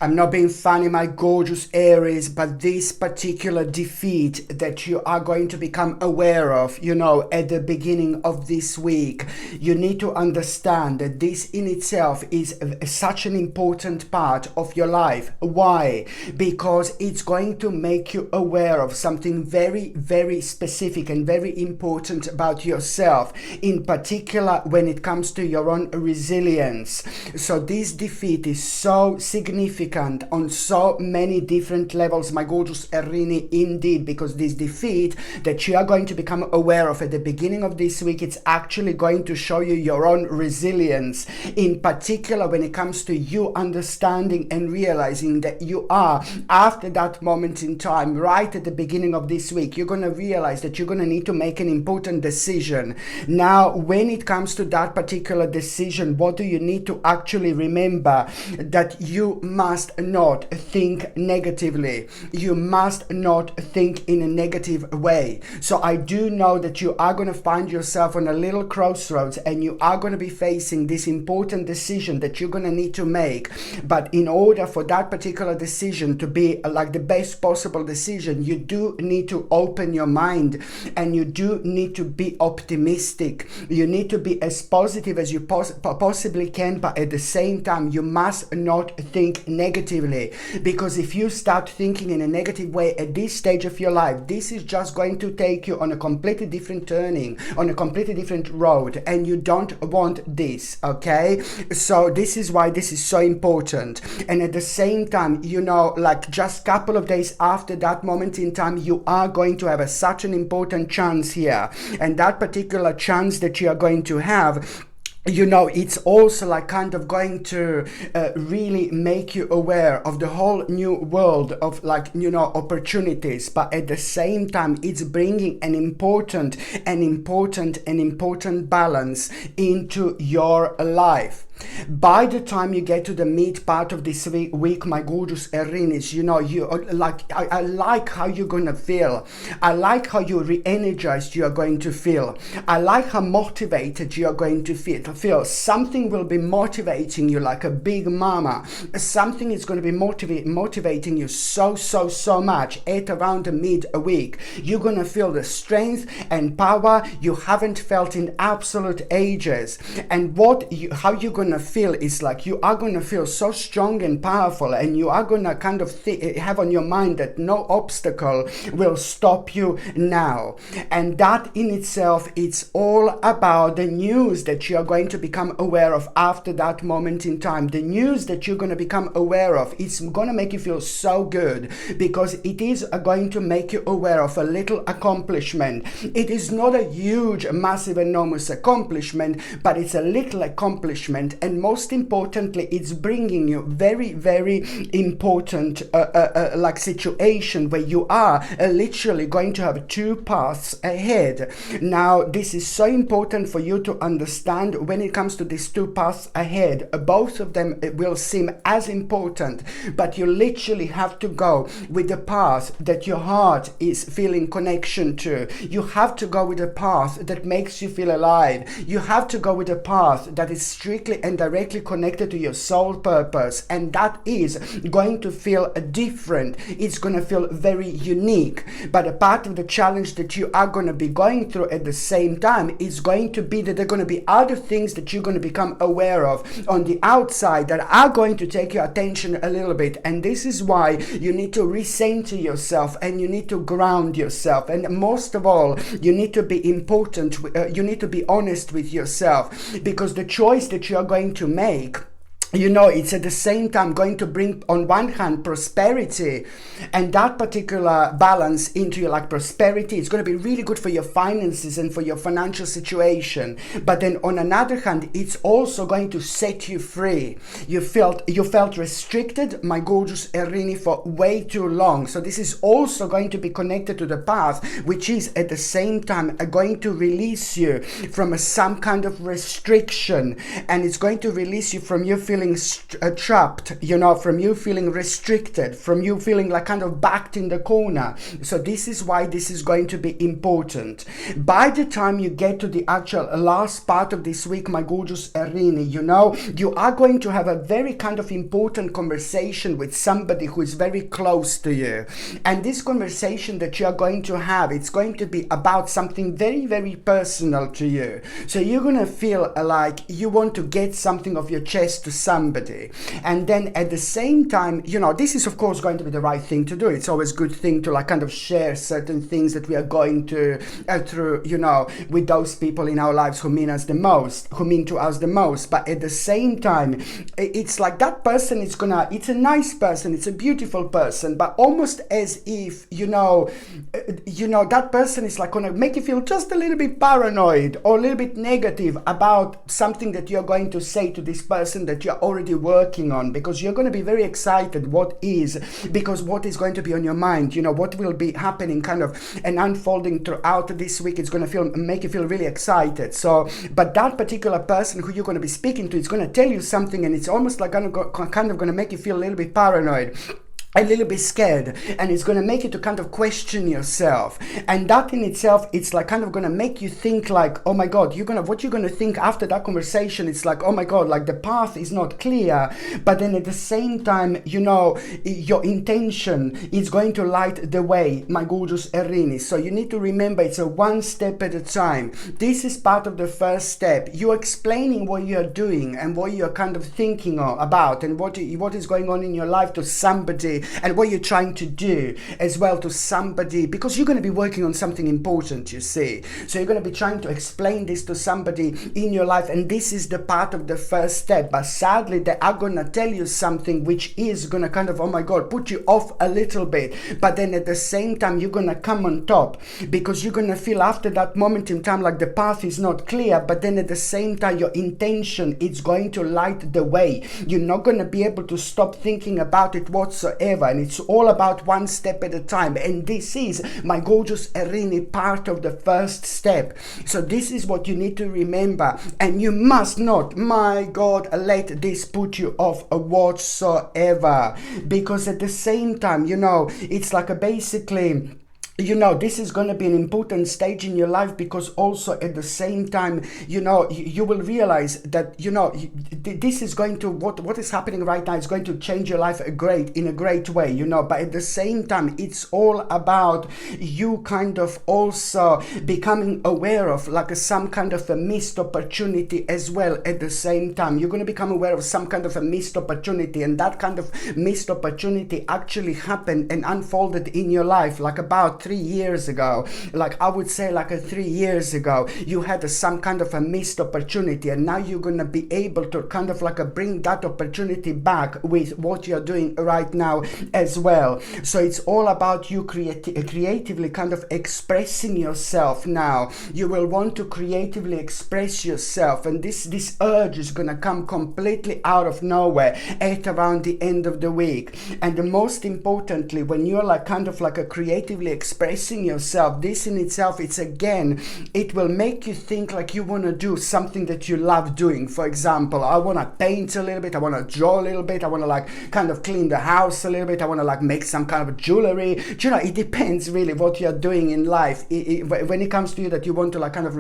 I'm not being funny, my gorgeous Aries, but this particular defeat that you are going to become aware of, at the beginning of this week, you need to understand that this in itself is such an important part of your life. Why? Because it's going to make you aware of something very, very specific and very important about yourself, in particular when it comes to your own resilience. So this defeat is so significant on so many different levels, my gorgeous Erini, indeed, because this defeat that you are going to become aware of at the beginning of this week, it's actually going to show you your own resilience, in particular when it comes to you understanding and realizing that you are, after that moment in time, right at the beginning of this week, you're going to realize that you're going to need to make an important decision. Now, when it comes to that particular decision, what do you need to actually remember? That you must not think negatively. You must not think in a negative way. So I do know that you are going to find yourself on a little crossroads and you are going to be facing this important decision that you're going to need to make. But in order for that particular decision to be like the best possible decision, you do need to open your mind and you do need to be optimistic. You need to be as positive as you possibly can, but at the same time, you must not think negatively, because if you start thinking in a negative way at this stage of your life, this is just going to take you on a completely different turning, on a completely different road, and you don't want this, okay? So this is why this is so important. And at the same time, like just a couple of days after that moment in time, you are going to have such an important chance here, and that particular chance that you are going to have, it's also like kind of going to really make you aware of the whole new world of opportunities, but at the same time it's bringing an important balance into your life. By the time you get to the mid part of this week, my gorgeous Erinis, I like how you're gonna feel. I like how you re-energized you are going to feel. I like how motivated you are going to feel. Something will be motivating you like a big mama. Something is going to be motivating you so much at around the mid week. You're gonna feel the strength and power you haven't felt in absolute ages. And how you're gonna feel is like you are gonna feel so strong and powerful, and you are gonna kind of have on your mind that no obstacle will stop you now. And that in itself, it's all about the news that you are going to become aware of after that moment in time. The news that you're going to become aware of, it's going to make you feel so good, because it is going to make you aware of a little accomplishment. It is not a huge, massive, enormous accomplishment, but it's a little accomplishment. And most importantly, it's bringing you very, very important situation where you are literally going to have two paths ahead. Now, this is so important for you to understand. When it comes to these two paths ahead, both of them will seem as important, but you literally have to go with the path that your heart is feeling connection to. You have to go with a path that makes you feel alive. You have to go with a path that is strictly and directly connected to your soul purpose, and that is going to feel different. It's going to feel very unique. But a part of the challenge that you are going to be going through at the same time is going to be that there are going to be other things that you're going to become aware of on the outside that are going to take your attention a little bit. And this is why you need to recenter yourself and you need to ground yourself. And most of all, you need to be you need to be honest with yourself, because the choice that you are going to make, it's at the same time going to bring, on one hand, prosperity, and that particular balance into your prosperity is going to be really good for your finances and for your financial situation. But then on another hand, it's also going to set you free. You felt restricted, my gorgeous Erini, for way too long. So this is also going to be connected to the path, which is at the same time going to release you from some kind of restriction, and it's going to release you from you feeling feeling trapped, you know, from you feeling restricted, from you feeling like kind of backed in the corner. So this is why this is going to be important. By the time you get to the actual last part of this week, my gorgeous Erini, you know, you are going to have a very kind of important conversation with somebody who is very close to you. And this conversation that you are going to have, it's going to be about something very, very personal to you. So you're going to feel like you want to get something off your chest to somebody. And then at the same time, you know, this is of course going to be the right thing to do. It's always a good thing to like kind of share certain things that we are going to through, you know, with those people in our lives who mean to us the most. But at the same time, it's like that person is gonna, it's a nice person, it's a beautiful person, but almost as if, you know, that person is like gonna make you feel just a little bit paranoid or a little bit negative about something that you're going to say to this person that you're already working on, because you're going to be very excited because what is going to be on your mind, you know, what will be happening kind of and unfolding throughout this week. It's going to make you feel really excited. So, but that particular person who you're going to be speaking to is going to tell you something, and it's almost like kind of going to make you feel a little bit paranoid, a little bit scared, and it's going to make you to kind of question yourself. And that in itself, it's like kind of going to make you think like, oh my God, what you're going to think after that conversation, it's like, oh my God, like the path is not clear. But then at the same time, you know, your intention is going to light the way, my gorgeous Erini. So you need to remember, it's a one step at a time. This is part of the first step. You're explaining what you're doing and what you're kind of thinking about, and what is going on in your life to somebody, and what you're trying to do as well to somebody, because you're going to be working on something important, you see. So you're going to be trying to explain this to somebody in your life, and this is the part of the first step. But sadly, they are going to tell you something which is going to kind of, oh my God, put you off a little bit. But then at the same time, you're going to come on top, because you're going to feel after that moment in time like the path is not clear. But then at the same time, your intention is going to light the way. You're not going to be able to stop thinking about it whatsoever. And it's all about one step at a time. And this is, my gorgeous Erini, part of the first step. So this is what you need to remember. And you must not, my God, let this put you off whatsoever. Because at the same time, you know, it's like a basically, you know, this is going to be an important stage in your life, because also at the same time, you know, you will realize that, you know, this is going to, what is happening right now is going to change your life in a great way, you know. But at the same time, it's all about you kind of also becoming aware of like some kind of a missed opportunity as well. At the same time, you're going to become aware of some kind of a missed opportunity, and that kind of missed opportunity actually happened and unfolded in your life like about 3 years ago. Like I would say like 3 years ago, you had some kind of a missed opportunity, and now you're going to be able to kind of like bring that opportunity back with what you're doing right now as well. So it's all about you creatively kind of expressing yourself now. You will want to creatively express yourself, and this urge is going to come completely out of nowhere at around the end of the week. And the most importantly, when you're like kind of like creatively expressing yourself, this in itself, it will make you think like you want to do something that you love doing. For example, I want to paint a little bit, I want to draw a little bit, I want to like kind of clean the house a little bit, I want to like make some kind of jewelry. You know, it depends really what you're doing in life. When it comes to you that you want to like kind of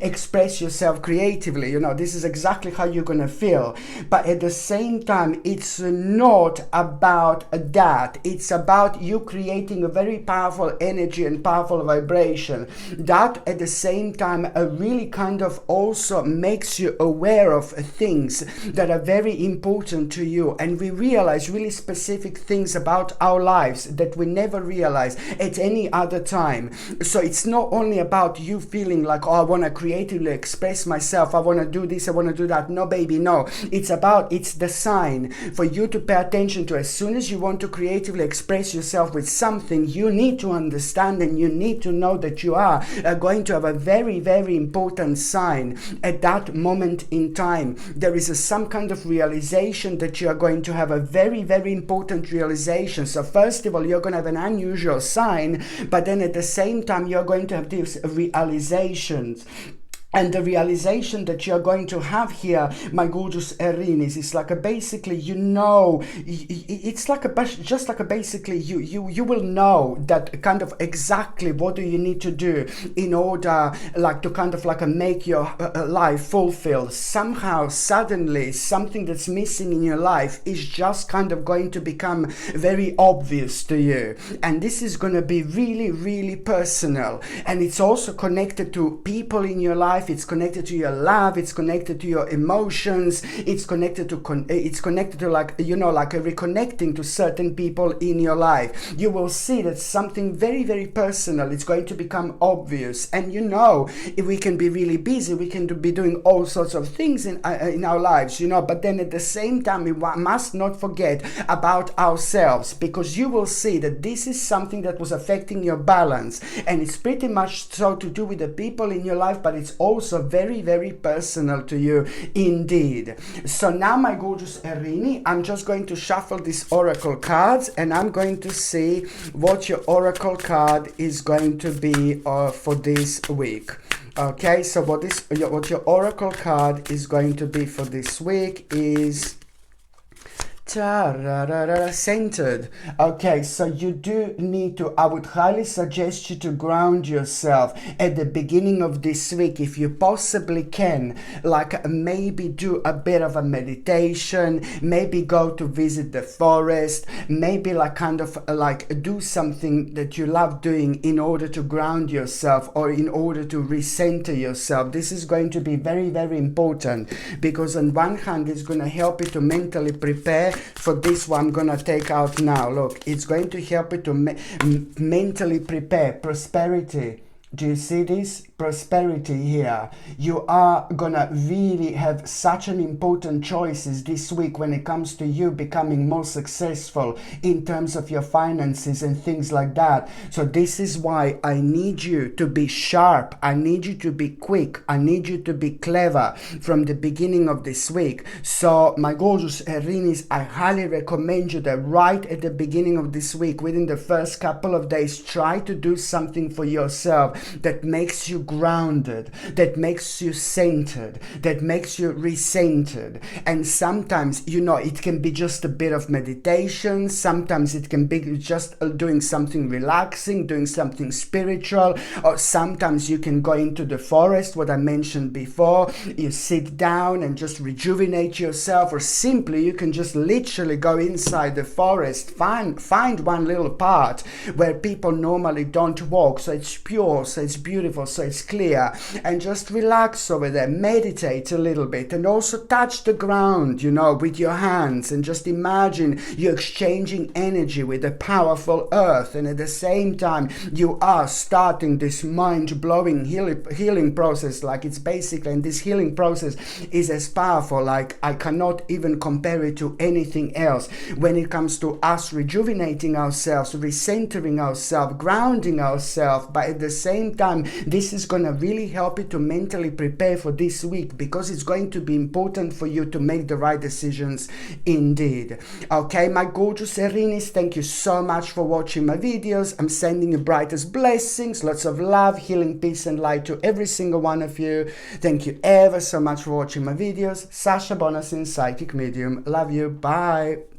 express yourself creatively, you know, this is exactly how you're gonna feel. But at the same time, it's not about that. It's about you creating a very powerful energy and powerful vibration that at the same time really kind of also makes you aware of things that are very important to you. And we realize really specific things about our lives that we never realize at any other time. So it's not only about you feeling like, oh, I want to creatively express myself, I want to do this, I want to do that. No, baby, no. It's the sign for you to pay attention to. As soon as you want to creatively express yourself with something, you need to understand and you need to know that you are going to have a very, very important sign at that moment in time. There is some kind of realization that you are going to have, a very, very important realization. So first of all, you're going to have an unusual sign, but then at the same time, you're going to have these realizations. And the realization that you're going to have here, my gorgeous Aries, is like a basically, you know, it's like a just like a basically you will know that kind of exactly what do you need to do in order like to kind of like make your life fulfilled. Somehow suddenly something that's missing in your life is just kind of going to become very obvious to you, and this is going to be really, really personal, and it's also connected to people in your life. It's connected to your love, it's connected to your emotions, it's connected to like, you know, like a reconnecting to certain people in your life. You will see that something very, very personal is going to become obvious. And you know, if we can be really busy, we can be doing all sorts of things in our lives, you know, but then at the same time we must not forget about ourselves, because you will see that this is something that was affecting your balance, and it's pretty much so to do with the people in your life, but it's also very, very personal to you indeed. So now, my gorgeous Aries, I'm just going to shuffle these oracle cards, and I'm going to see what your oracle card is going to be for this week. Okay, so what your oracle card is going to be for this week is centered. Okay, so you do need to, I would highly suggest you to ground yourself at the beginning of this week if you possibly can, like maybe do a bit of a meditation, maybe go to visit the forest, maybe like kind of like do something that you love doing in order to ground yourself or in order to recenter yourself. This is going to be very, very important, because on one hand it's going to help you to mentally prepare for this one I'm gonna take out now. Look, it's going to help you to mentally prepare prosperity. Do you see this? Prosperity here. You are gonna really have such an important choices this week when it comes to you becoming more successful in terms of your finances and things like that. So this is why I need you to be sharp. I need you to be quick. I need you to be clever from the beginning of this week. So my gorgeous Aries, I highly recommend you that right at the beginning of this week, within the first couple of days, try to do something for yourself that makes you grounded, that makes you centered, that makes you recentered. And sometimes, you know, it can be just a bit of meditation. Sometimes it can be just doing something relaxing, doing something spiritual, or sometimes you can go into the forest, what I mentioned before. You sit down and just rejuvenate yourself, or simply you can just literally go inside the forest, find one little part where people normally don't walk, so it's pure, so it's beautiful, so it's clear, and just relax over there, meditate a little bit, and also touch the ground, you know, with your hands, and just imagine you're exchanging energy with the powerful earth, and at the same time you are starting this mind-blowing healing process. Like, it's basically, and this healing process is as powerful, like I cannot even compare it to anything else when it comes to us rejuvenating ourselves, recentering ourselves, grounding ourselves. But at the same time, this is going to really help you to mentally prepare for this week, because it's going to be important for you to make the right decisions indeed. Okay, my gorgeous Aries, thank you so much for watching my videos. I'm sending you brightest blessings, lots of love, healing, peace and light to every single one of you. Thank you ever so much for watching my videos. Sasha Bonasin, Psychic Medium. Love you. Bye.